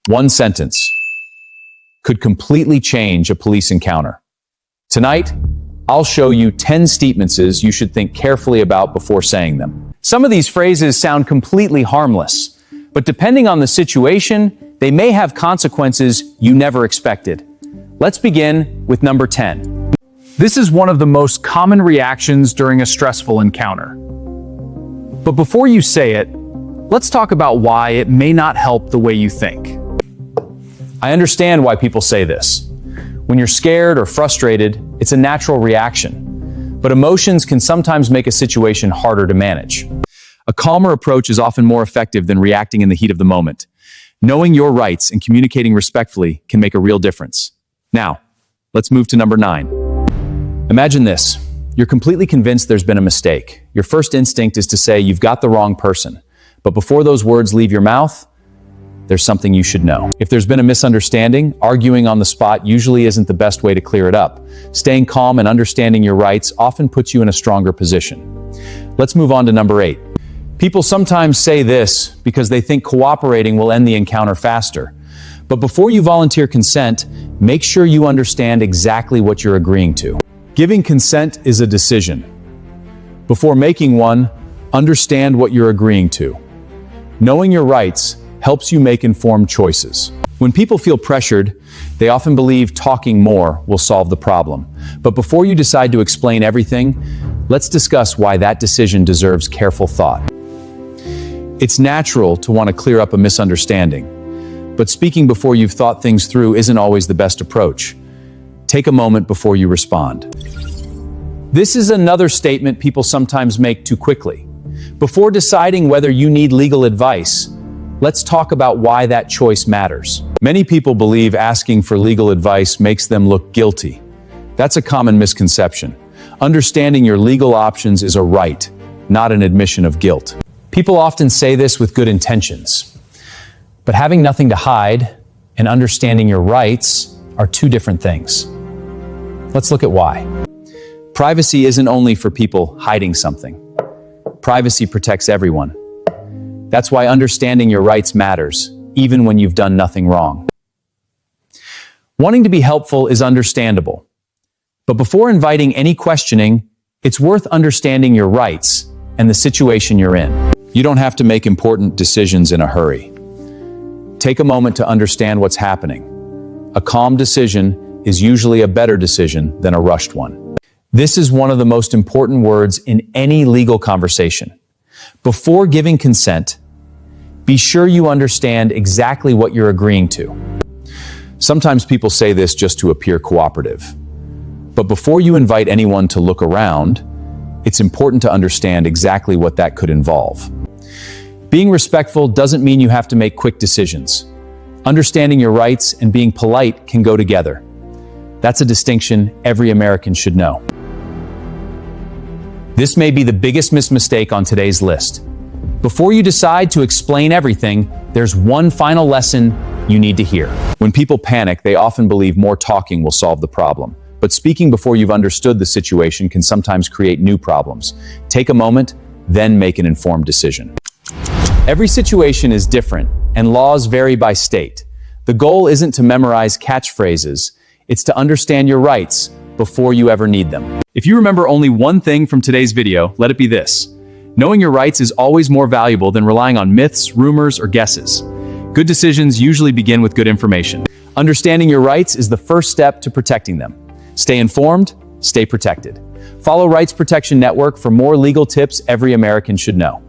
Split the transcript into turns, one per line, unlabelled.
One sentence could completely change a police encounter. Tonight, I'll show you 10 statements you should think carefully about before saying them. Some of these phrases sound completely harmless, but depending on the situation, they may have consequences you never expected. Let's begin with number 10.
This is one of the most common reactions during a stressful encounter. But before you say it, let's talk about why it may not help the way you think.
I understand why people say this. When you're scared or frustrated, it's a natural reaction. But emotions can sometimes make a situation harder to manage. A calmer approach is often more effective than reacting in the heat of the moment. Knowing your rights and communicating respectfully can make a real difference. Now, let's move to number 9. Imagine this. You're completely convinced there's been a mistake. Your first instinct is to say you've got the wrong person. But before those words leave your mouth, there's something you should know. If there's been a misunderstanding, arguing on the spot usually isn't the best way to clear it up. Staying calm and understanding your rights often puts you in a stronger position. Let's move on to number 8. People sometimes say this because they think cooperating will end the encounter faster. But before you volunteer consent, make sure you understand exactly what you're agreeing to. Giving consent is a decision. Before making one, understand what you're agreeing to. Knowing your rights helps you make informed choices. When people feel pressured, they often believe talking more will solve the problem. But before you decide to explain everything, let's discuss why that decision deserves careful thought. It's natural to want to clear up a misunderstanding, but speaking before you've thought things through isn't always the best approach. Take a moment before you respond. This is another statement people sometimes make too quickly. Before deciding whether you need legal advice, let's talk about why that choice matters. Many people believe asking for legal advice makes them look guilty. That's a common misconception. Understanding your legal options is a right, not an admission of guilt. People often say this with good intentions, but having nothing to hide and understanding your rights are two different things. Let's look at why. Privacy isn't only for people hiding something. Privacy protects everyone. That's why understanding your rights matters, even when you've done nothing wrong. Wanting to be helpful is understandable. But before inviting any questioning, it's worth understanding your rights and the situation you're in. You don't have to make important decisions in a hurry. Take a moment to understand what's happening. A calm decision is usually a better decision than a rushed one. This is one of the most important words in any legal conversation. Before giving consent, be sure you understand exactly what you're agreeing to. Sometimes people say this just to appear cooperative. But before you invite anyone to look around, it's important to understand exactly what that could involve. Being respectful doesn't mean you have to make quick decisions. Understanding your rights and being polite can go together. That's a distinction every American should know. This may be the biggest mistake on today's list. Before you decide to explain everything, there's one final lesson you need to hear. When people panic, they often believe more talking will solve the problem. But speaking before you've understood the situation can sometimes create new problems. Take a moment, then make an informed decision. Every situation is different, and laws vary by state. The goal isn't to memorize catchphrases, it's to understand your rights before you ever need them. If you remember only one thing from today's video, let it be this. Knowing your rights is always more valuable than relying on myths, rumors, or guesses. Good decisions usually begin with good information. Understanding your rights is the first step to protecting them. Stay informed, stay protected. Follow Rights Protection Network for more legal tips every American should know.